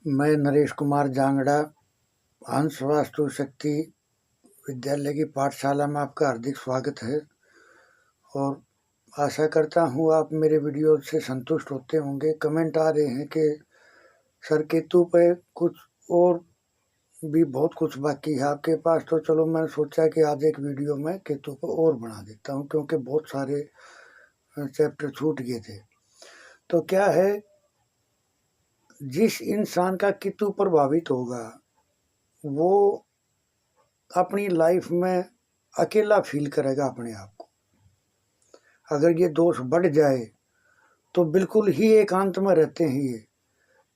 मैं नरेश कुमार जांगड़ा हंस वास्तु शक्ति विद्यालय की पाठशाला में आपका हार्दिक स्वागत है और आशा करता हूँ आप मेरे वीडियो से संतुष्ट होते होंगे। कमेंट आ रहे हैं कि सर केतु पे कुछ और भी बहुत कुछ बाकी है आपके पास, तो चलो मैंने सोचा कि आज एक वीडियो में केतु पे और बना देता हूँ क्योंकि बहुत सारे चैप्टर छूट गए थे। तो क्या है, जिस इंसान का केतु प्रभावित होगा वो अपनी लाइफ में अकेला फील करेगा अपने आप को। अगर ये दोष बढ़ जाए तो बिल्कुल ही एकांत में रहते हैं। ये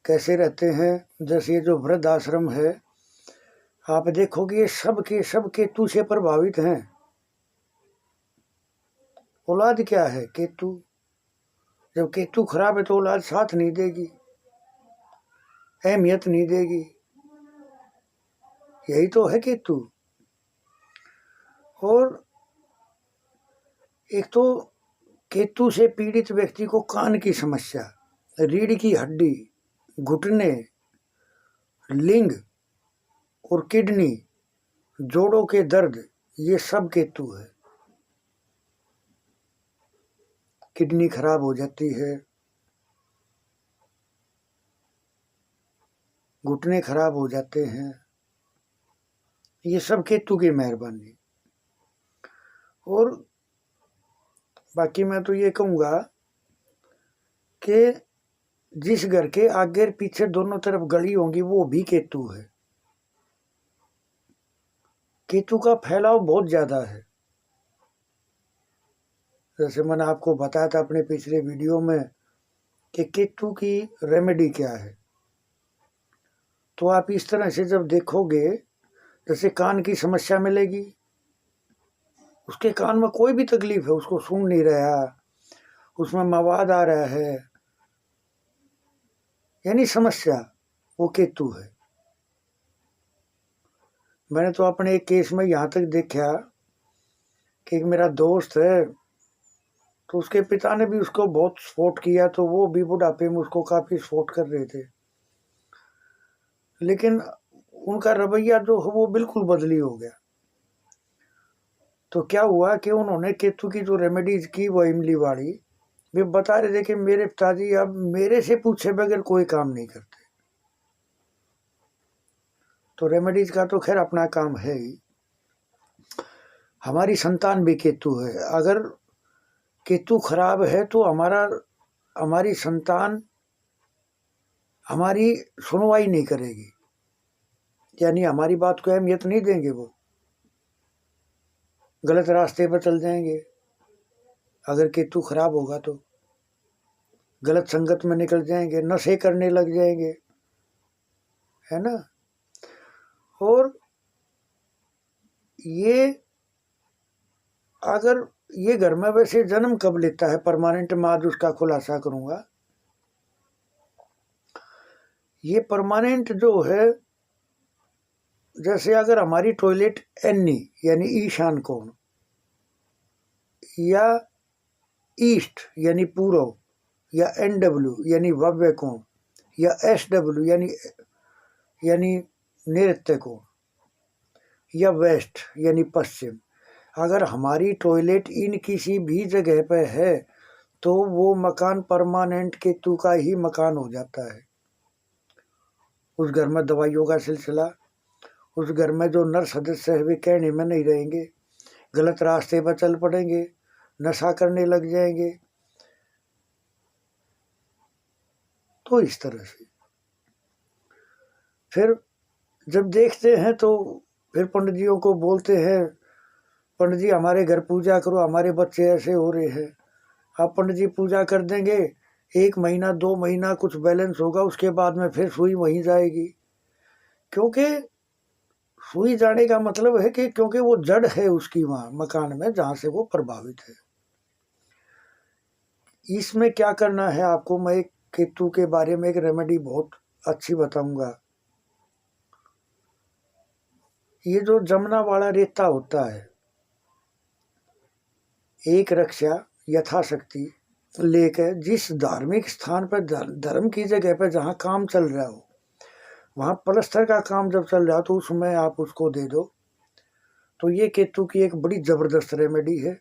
कैसे रहते हैं, जैसे ये जो वृद्ध आश्रम है आप देखोगे ये सब केतु से प्रभावित हैं। औलाद क्या है, केतु। जब केतु खराब है तो औलाद साथ नहीं देगी, अहमियत नहीं देगी। यही तो है केतु। और एक तो केतु से पीड़ित व्यक्ति को कान की समस्या, रीढ़ की हड्डी, घुटने, लिंग और किडनी, जोड़ों के दर्द, ये सब केतु है। किडनी खराब हो जाती है, घुटने खराब हो जाते हैं, ये सब केतु की मेहरबानी। और बाकी मैं तो ये कहूँगा कि जिस घर के आगे पीछे दोनों तरफ गली होंगी वो भी केतु है। केतु का फैलाव बहुत ज़्यादा है। जैसे मैंने आपको बताया था अपने पिछले वीडियो में कि केतु की रेमेडी क्या है, तो आप इस तरह से जब देखोगे, जैसे कान की समस्या मिलेगी, उसके कान में कोई भी तकलीफ है, उसको सुन नहीं रहा, उसमें मवाद आ रहा है, यानी समस्या, वो केतु है। मैंने तो अपने एक केस में यहाँ तक देखा कि एक मेरा दोस्त है, तो उसके पिता ने भी उसको बहुत सपोर्ट किया, तो वो भी बुढ़ापे में उसको काफ़ी सपोर्ट कर रहे थे, लेकिन उनका रवैया जो है वो बिल्कुल बदली हो गया। तो क्या हुआ कि उन्होंने केतु की जो रेमेडीज की वो इमली वाली, वे बता रहे थे कि मेरे पिताजी अब मेरे से पूछे बगैर कोई काम नहीं करते। तो रेमेडीज का तो खैर अपना काम है ही। हमारी संतान भी केतु है। अगर केतु खराब है तो हमारी संतान हमारी सुनवाई नहीं करेगी, यानी हमारी बात को अहमियत नहीं देंगे, वो गलत रास्ते पर चल जाएंगे। अगर केतु खराब होगा तो गलत संगत में निकल जाएंगे, नशे करने लग जाएंगे, है ना। और ये अगर ये घर में वैसे जन्म कब लेता है परमानेंट, मैं आज उसका खुलासा करूंगा। ये परमानेंट जो है, जैसे अगर हमारी टॉयलेट एनी यानी ईशान कोण, या ईस्ट यानी पूर्व, या NW यानी वायव्य कोण, या SW यानी नैऋत्य कोण, या वेस्ट यानी पश्चिम, अगर हमारी टॉयलेट इन किसी भी जगह पे है तो वो मकान परमानेंट केतु का ही मकान हो जाता है। उस घर में दवाइयों का सिलसिला, उस घर में जो नर सदस्य है वे कहने में नहीं रहेंगे, गलत रास्ते पर चल पड़ेंगे, नशा करने लग जाएंगे। तो इस तरह से फिर जब देखते हैं तो फिर पंडित जियों को बोलते हैं, पंडित जी हमारे घर पूजा करो, हमारे बच्चे ऐसे हो रहे हैं। आप पंडित जी पूजा कर देंगे, 1 महीना 2 महीना कुछ बैलेंस होगा, उसके बाद में फिर सुई वहीं जाएगी। क्योंकि सुई जाने का मतलब है कि क्योंकि वो जड़ है उसकी वहाँ मकान में जहाँ से वो प्रभावित है। इसमें क्या करना है आपको, मैं एक केतु के बारे में एक रेमेडी बहुत अच्छी बताऊंगा। ये जो जमुना वाला रेता होता है, एक रक्षा यथाशक्ति लेकर जिस धार्मिक स्थान पर, धर्म की जगह पर जहाँ काम चल रहा हो, वहाँ प्लस्तर का काम जब चल रहा तो उसमें आप उसको दे दो। तो ये केतु की एक बड़ी ज़बरदस्त रेमेडी है,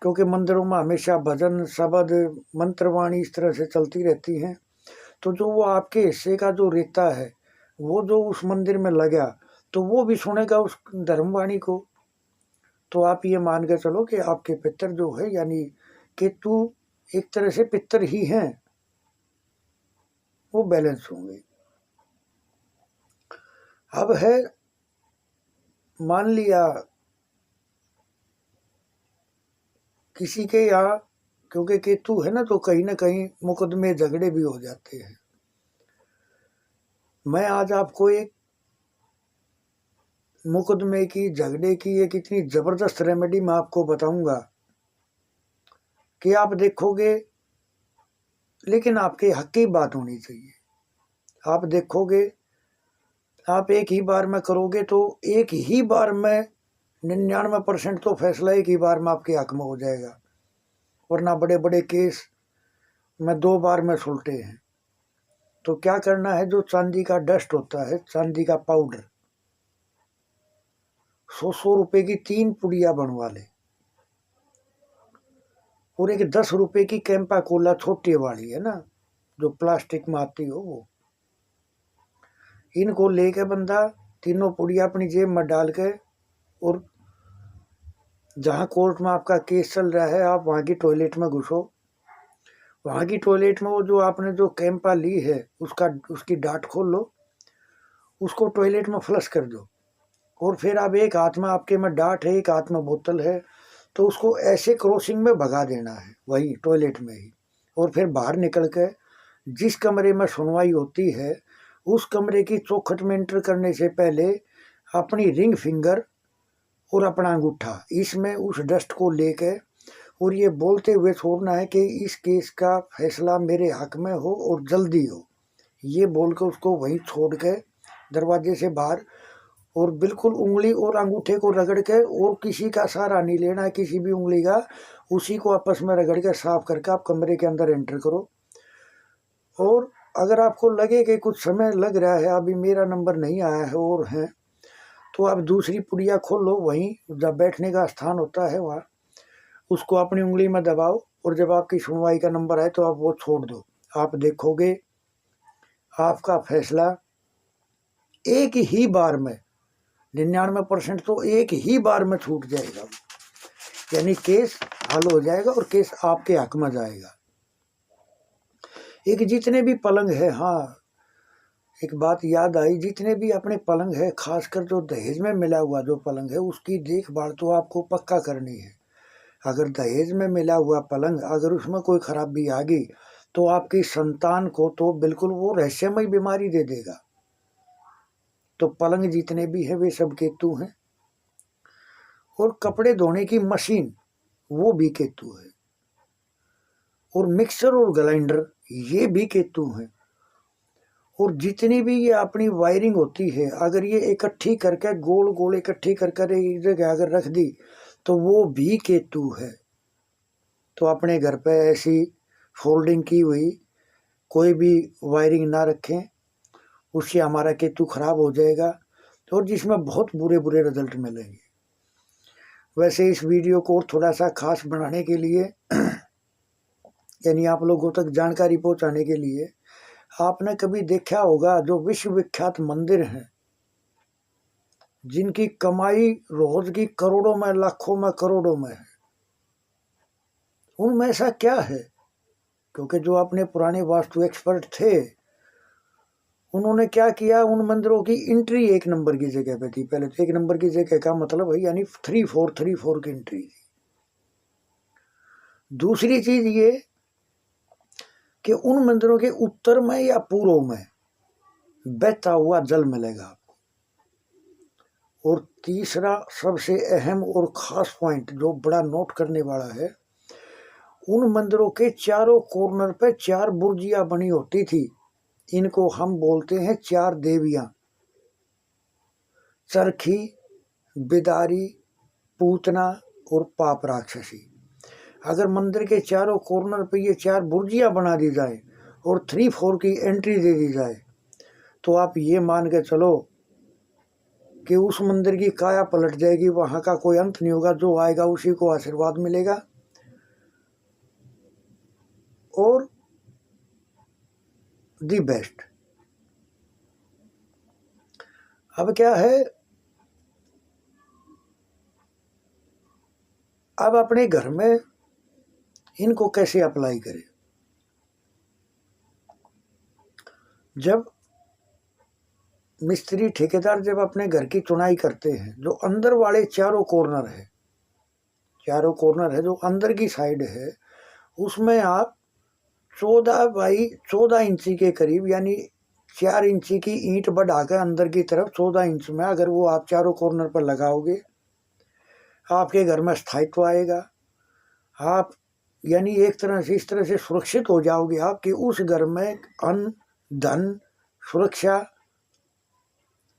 क्योंकि मंदिरों में हमेशा भजन शब्द मंत्रवाणी इस तरह से चलती रहती हैं। तो जो वो आपके हिस्से का जो रेता है वो जो उस मंदिर में लगा तो वो भी सुनेगा उस धर्मवाणी को। तो आप ये मान के चलो कि आपके पितर जो है यानी केतु एक तरह से पितर ही हैं, वो बैलेंस होंगे। अब है मान लिया किसी के यहाँ, क्योंकि केतु है ना तो कहीं ना कहीं मुकदमे झगड़े भी हो जाते हैं। मैं आज आपको एक मुकदमे की झगड़े की एक इतनी जबरदस्त रेमेडी मैं आपको बताऊंगा कि आप देखोगे, लेकिन आपके हक की बात होनी चाहिए। आप देखोगे, आप एक ही बार में करोगे तो एक ही बार में 99% तो फैसला एक ही बार में आपके हक में हो जाएगा, वरना बड़े बड़े केस में 2 बार में सुलटे हैं। तो क्या करना है, जो चांदी का डस्ट होता है, चांदी का पाउडर, 100 रुपए की 3 पुड़िया बनवा ले, और एक 10 रुपए की कैंपा कोला छोटी वाली है ना जो प्लास्टिक में आती हो, वो इनको लेके बंदा तीनों पुड़िया अपनी जेब में डाल के, और जहाँ कोर्ट में आपका केस चल रहा है आप वहाँ की टॉयलेट में घुसो। वहाँ की टॉयलेट में वो जो आपने जो कैंपा ली है उसकी डाट खोल लो, उसको टॉयलेट में फ्लश कर दो, और फिर आप एक हाथ में आपके में डाट है एक हाथ में बोतल है, तो उसको ऐसे क्रॉसिंग में भगा देना है वही टॉयलेट में ही। और फिर बाहर निकल के जिस कमरे में सुनवाई होती है उस कमरे की चौखट में एंटर करने से पहले अपनी रिंग फिंगर और अपना अंगूठा इसमें उस डस्ट को लेके और ये बोलते हुए छोड़ना है कि इस केस का फैसला मेरे हक में हो और जल्दी हो। ये बोल कर उसको वहीं छोड़ के दरवाजे से बाहर, और बिल्कुल उंगली और अंगूठे को रगड़ के, और किसी का सहारा नहीं लेना है किसी भी उंगली का, उसी को आपस में रगड़ के साफ करके आप कमरे के अंदर एंटर करो। और अगर आपको लगे कि कुछ समय लग रहा है, अभी मेरा नंबर नहीं आया है और है, तो आप दूसरी पुड़िया खोल लो, वहीं जब बैठने का स्थान होता है वहाँ उसको अपनी उंगली में दबाओ, और जब आपकी सुनवाई का नंबर आए तो आप वो छोड़ दो। आप देखोगे आपका फैसला एक ही बार में 99% तो एक ही बार में छूट जाएगा, यानी केस हल हो जाएगा और केस आपके हक में जाएगा। एक जितने भी पलंग है, हाँ एक बात याद आई, जितने भी अपने पलंग है, खासकर जो दहेज में मिला हुआ जो पलंग है उसकी देखभाल तो आपको पक्का करनी है। अगर दहेज में मिला हुआ पलंग अगर उसमें कोई खराबी आ गई तो आपकी संतान को तो बिल्कुल वो रहस्यमय बीमारी दे देगा। तो पलंग जितने भी है वे सब केतु हैं, और कपड़े धोने की मशीन वो भी केतु है, और मिक्सर और ग्राइंडर ये भी केतु हैं। और जितनी भी ये अपनी वायरिंग होती है अगर ये इकट्ठी करके गोल गोल इकट्ठी कर एक जगह अगर रख दी तो वो भी केतु है। तो अपने घर पे ऐसी फोल्डिंग की हुई कोई भी वायरिंग ना रखें, उससे हमारा केतु खराब हो जाएगा और जिसमें बहुत बुरे बुरे रिजल्ट मिलेंगे। वैसे इस वीडियो को और थोड़ा सा खास बनाने के लिए यानी आप लोगों तक जानकारी पहुंचाने के लिए, आपने कभी देखा होगा जो विश्व विख्यात मंदिर हैं जिनकी कमाई रोज की करोड़ों में लाखों में करोड़ों में है, उनमें ऐसा क्या है? क्योंकि जो अपने पुराने वास्तु एक्सपर्ट थे उन्होंने क्या किया, उन मंदिरों की एंट्री 1 नंबर की जगह पे थी। पहले तो 1 नंबर की जगह का मतलब है यानी 3434 की एंट्री थी। दूसरी चीज ये कि उन मंदिरों के उत्तर में या पूर्व में बहता हुआ जल मिलेगा आपको। और तीसरा सबसे अहम और खास पॉइंट जो बड़ा नोट करने वाला है, उन मंदिरों के चारों कॉर्नर पे 4 बुर्जियां बनी होती थी। इनको हम बोलते हैं 4 देवियां, चरखी, बिदारी, पूतना और पाप राक्षसी। अगर मंदिर के चारों कॉर्नर पे ये 4 बुर्जियां बना दी जाए और 3-4 की एंट्री दे दी जाए तो आप ये मान के चलो कि उस मंदिर की काया पलट जाएगी, वहाँ का कोई अंत नहीं होगा, जो आएगा उसी को आशीर्वाद मिलेगा। और दी बेस्ट। अब क्या है, अब अपने घर में इनको कैसे अप्लाई करें। जब मिस्त्री ठेकेदार जब अपने घर की चुनाई करते हैं, जो अंदर वाले चारों कॉर्नर है जो अंदर की साइड है, उसमें आप 14 बाई 14 इंची के करीब, यानी 4 इंची की ईंट बढ़ाकर अंदर की तरफ 14 इंच में अगर वो आप चारों कॉर्नर पर लगाओगे, आपके घर में स्थायित्व आएगा। आप यानी एक तरह से इस तरह से सुरक्षित हो जाओगे आप कि उस घर में अन्न, धन, सुरक्षा,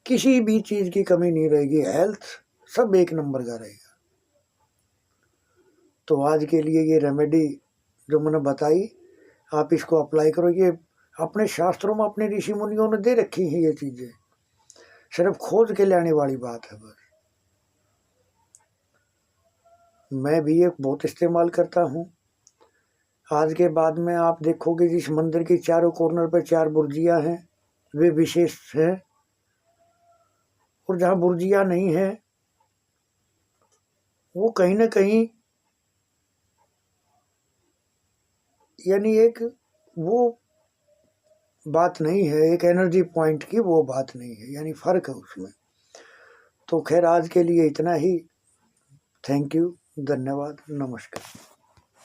किसी भी चीज़ की कमी नहीं रहेगी, हेल्थ सब एक नंबर का रहेगा। तो आज के लिए ये रेमेडी जो मैंने बताई, आप इसको अप्लाई करो। ये अपने शास्त्रों में अपने ऋषि मुनियों ने दे रखी हैं ये चीज़ें, सिर्फ खोज के लाने वाली बात है बस। मैं भी ये बहुत इस्तेमाल करता हूँ। आज के बाद में आप देखोगे जिस मंदिर की चारों कॉर्नर पर 4 बुर्जियाँ हैं वे विशेष हैं, और जहाँ बुर्जियाँ नहीं हैं वो कहीं ना कहीं यानी एक वो बात नहीं है, एक एनर्जी पॉइंट की वो बात नहीं है, यानी फ़र्क है उसमें। तो खैर आज के लिए इतना ही। थैंक यू, धन्यवाद, नमस्कार।